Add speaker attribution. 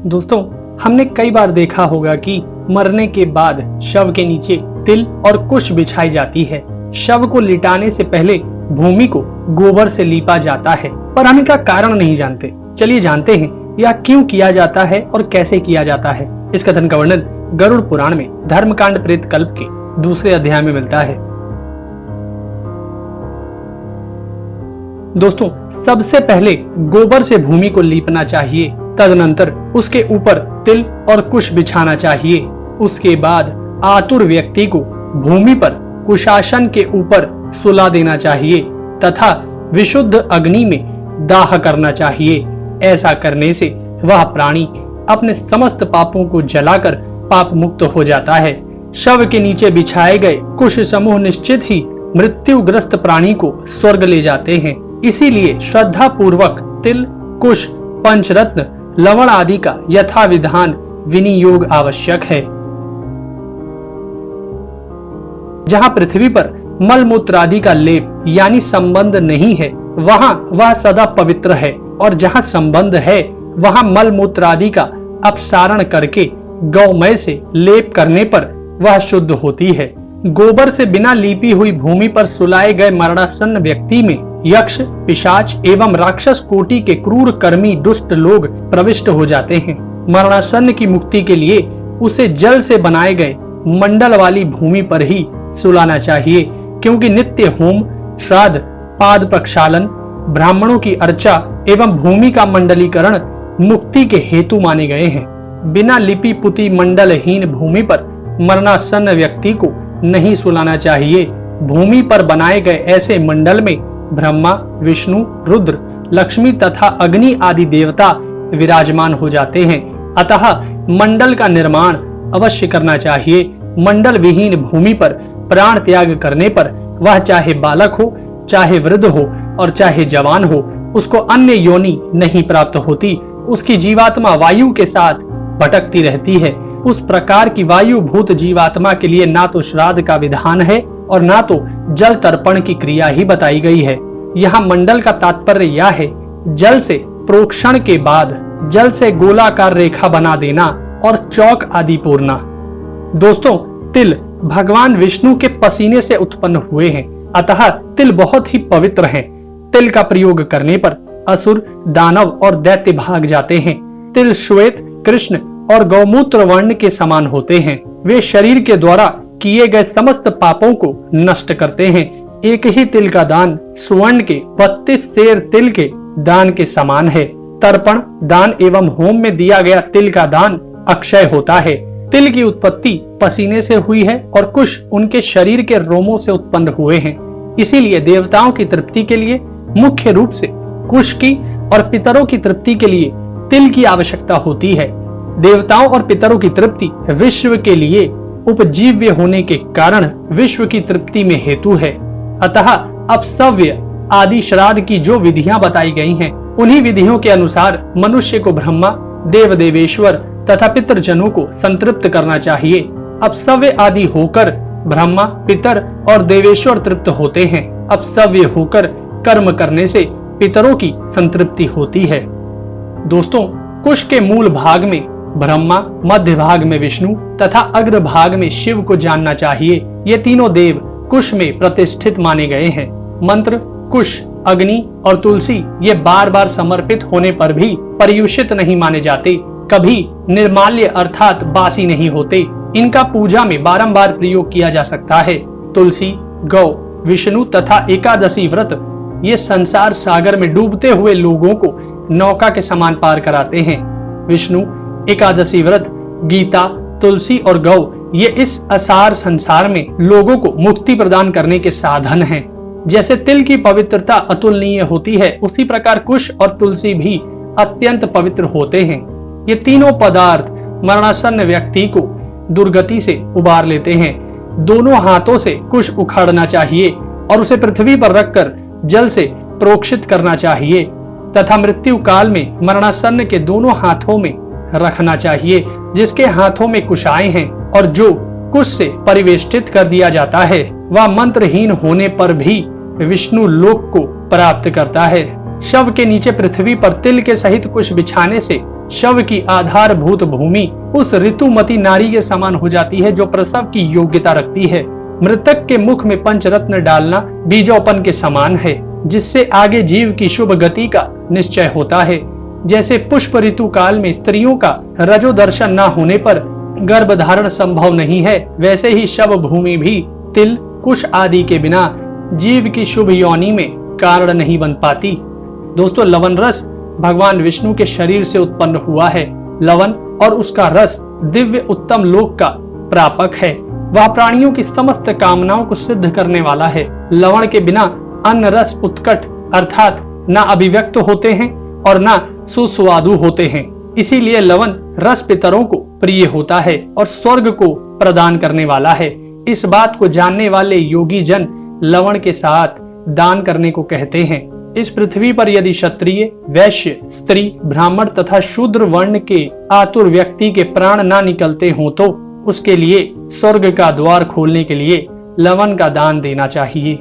Speaker 1: दोस्तों, हमने कई बार देखा होगा कि मरने के बाद शव के नीचे तिल और कुश बिछाई जाती है। शव को लिटाने से पहले भूमि को गोबर से लीपा जाता है, पर हम इसका कारण नहीं जानते। चलिए जानते हैं यह क्यों किया जाता है और कैसे किया जाता है। इस कथन का वर्णन गरुड़ पुराण में धर्मकांड प्रेत कल्प के दूसरे अध्याय में मिलता है। दोस्तों, सबसे पहले गोबर से भूमि को लीपना चाहिए, तदनंतर उसके ऊपर तिल और कुश बिछाना चाहिए। उसके बाद आतुर व्यक्ति को भूमि पर कुशासन के ऊपर सुला देना चाहिए तथा विशुद्ध अग्नि में दाह करना चाहिए। ऐसा करने से वह प्राणी अपने समस्त पापों को जलाकर पाप मुक्त हो जाता है। शव के नीचे बिछाए गए कुश समूह निश्चित ही मृत्युग्रस्त प्राणी को स्वर्ग ले जाते हैं। इसीलिए श्रद्धा पूर्वक तिल, कुश, पंचरत्न, लवण आदि का यथा विधान विनियोग आवश्यक है। जहाँ पृथ्वी पर मल मूत्र आदि का लेप यानी संबंध नहीं है, वहाँ वह सदा पवित्र है, और जहाँ संबंध है वहाँ मल मूत्र आदि का अपसारण करके गौमय से लेप करने पर वह शुद्ध होती है। गोबर से बिना लीपी हुई भूमि पर सुलाए गए मरणासन्न व्यक्ति में यक्ष, पिशाच एवं राक्षस कोटि के क्रूर कर्मी दुष्ट लोग प्रविष्ट हो जाते हैं। मरणासन्न की मुक्ति के लिए उसे जल से बनाए गए मंडल वाली भूमि पर ही सुलाना चाहिए, क्योंकि नित्य होम, श्राद्ध, पाद प्रक्षालन, ब्राह्मणों की अर्चा एवं भूमि का मंडलीकरण मुक्ति के हेतु माने गए हैं। बिना लिपि पुती मंडलहीन भूमि पर मरणासन्न व्यक्ति को नहीं सुलाना चाहिए। भूमि पर बनाए गए ऐसे मंडल में ब्रह्मा, विष्णु, रुद्र, लक्ष्मी तथा अग्नि आदि देवता विराजमान हो जाते हैं। अतः मंडल का निर्माण अवश्य करना चाहिए। मंडल विहीन भूमि पर प्राण त्याग करने पर वह चाहे बालक हो, चाहे वृद्ध हो और चाहे जवान हो, उसको अन्य योनि नहीं प्राप्त होती। उसकी जीवात्मा वायु के साथ भटकती रहती है। उस प्रकार की वायु भूत जीवात्मा के लिए ना तो श्राद्ध का विधान है और ना तो जल तर्पण की क्रिया ही बताई गई है। यहाँ मंडल का तात्पर्य यह है, जल से प्रोक्षण के बाद जल से गोलाकार रेखा बना देना और चौक आदि पूरना। दोस्तों, तिल भगवान विष्णु के पसीने से उत्पन्न हुए हैं, अतः तिल बहुत ही पवित्र हैं। तिल का प्रयोग करने पर असुर, दानव और दैत्य भाग जाते हैं। तिल श्वेत, कृष्ण और गौमूत्र वर्ण के समान होते हैं। वे शरीर के द्वारा किए गए समस्त पापों को नष्ट करते हैं। एक ही तिल का दान स्वर्ण के 32 सेर तिल के दान के समान है। तर्पण, दान एवं होम में दिया गया तिल का दान अक्षय होता है। तिल की उत्पत्ति पसीने से हुई है और कुश उनके शरीर के रोमों से उत्पन्न हुए हैं। इसीलिए देवताओं की तृप्ति के लिए मुख्य रूप से कुश की और पितरों की तृप्ति के लिए तिल की आवश्यकता होती है। देवताओं और पितरों की तृप्ति विश्व के लिए उपजीव्य होने के कारण विश्व की तृप्ति में हेतु है। अतः अपसव्य आदि श्राद्ध की जो विधियां बताई गई हैं, उन्हीं विधियों के अनुसार मनुष्य को ब्रह्मा, देव देवेश्वर तथा पितरजनों को संतृप्त करना चाहिए। अपसव्य आदि होकर ब्रह्मा, पितर और देवेश्वर तृप्त होते हैं। अपसव्य होकर कर्म करने से पितरों की संतृप्ति होती है। दोस्तों, कुश के मूल भाग में ब्रह्मा, मध्य भाग में विष्णु तथा अग्र भाग में शिव को जानना चाहिए। ये तीनों देव कुश में प्रतिष्ठित माने गए हैं। मंत्र, कुश, अग्नि और तुलसी ये बार बार समर्पित होने पर भी पर्युषित नहीं माने जाते, कभी निर्माल्य अर्थात बासी नहीं होते। इनका पूजा में बारंबार प्रयोग किया जा सकता है। तुलसी, गौ, विष्णु तथा एकादशी व्रत ये संसार सागर में डूबते हुए लोगों को नौका के समान पार कराते हैं। विष्णु, एकादशी व्रत, गीता, तुलसी और गौ ये इस असार संसार में लोगों को मुक्ति प्रदान करने के साधन हैं। जैसे तिल की पवित्रता अतुलनीय होती है, उसी प्रकार कुश और तुलसी भी अत्यंत पवित्र होते हैं। ये तीनों पदार्थ मरणासन्न व्यक्ति को दुर्गति से उबार लेते हैं। दोनों हाथों से कुश उखाड़ना चाहिए और उसे पृथ्वी पर रखकर जल से प्रोक्षित करना चाहिए तथा मृत्यु काल में मरणासन्न के दोनों हाथों में रखना चाहिए। जिसके हाथों में कुशाएं हैं और जो कुश से परिवेष्टित कर दिया जाता है, वह मंत्रहीन होने पर भी विष्णु लोक को प्राप्त करता है। शव के नीचे पृथ्वी पर तिल के सहित कुश बिछाने से शव की आधारभूत भूमि उस ऋतुमती नारी के समान हो जाती है जो प्रसव की योग्यता रखती है। मृतक के मुख में पंचरत्न डालना बीजोपन के समान है, जिससे आगे जीव की शुभ गति का निश्चय होता है। जैसे पुष्प ऋतु काल में स्त्रियों का रजो दर्शन न होने पर गर्भ धारण संभव नहीं है, वैसे ही शव भूमि भी तिल कुश आदि के बिना जीव की शुभ योनि में कारण नहीं बन पाती। दोस्तों, लवण रस भगवान विष्णु के शरीर से उत्पन्न हुआ है। लवण और उसका रस दिव्य उत्तम लोक का प्रापक है। वह प्राणियों की समस्त कामनाओं को सिद्ध करने वाला है। लवण के बिना अन्न रस उत्कट अर्थात न अभिव्यक्त होते हैं और न सुस्वादु होते हैं। इसीलिए लवण रस पितरों को प्रिय होता है और स्वर्ग को प्रदान करने वाला है। इस बात को जानने वाले योगी जन लवण के साथ दान करने को कहते हैं। इस पृथ्वी पर यदि क्षत्रिय, वैश्य, स्त्री, ब्राह्मण तथा शूद्र वर्ण के आतुर व्यक्ति के प्राण ना निकलते हों तो उसके लिए स्वर्ग का द्वार खोलने के लिए लवण का दान देना चाहिए।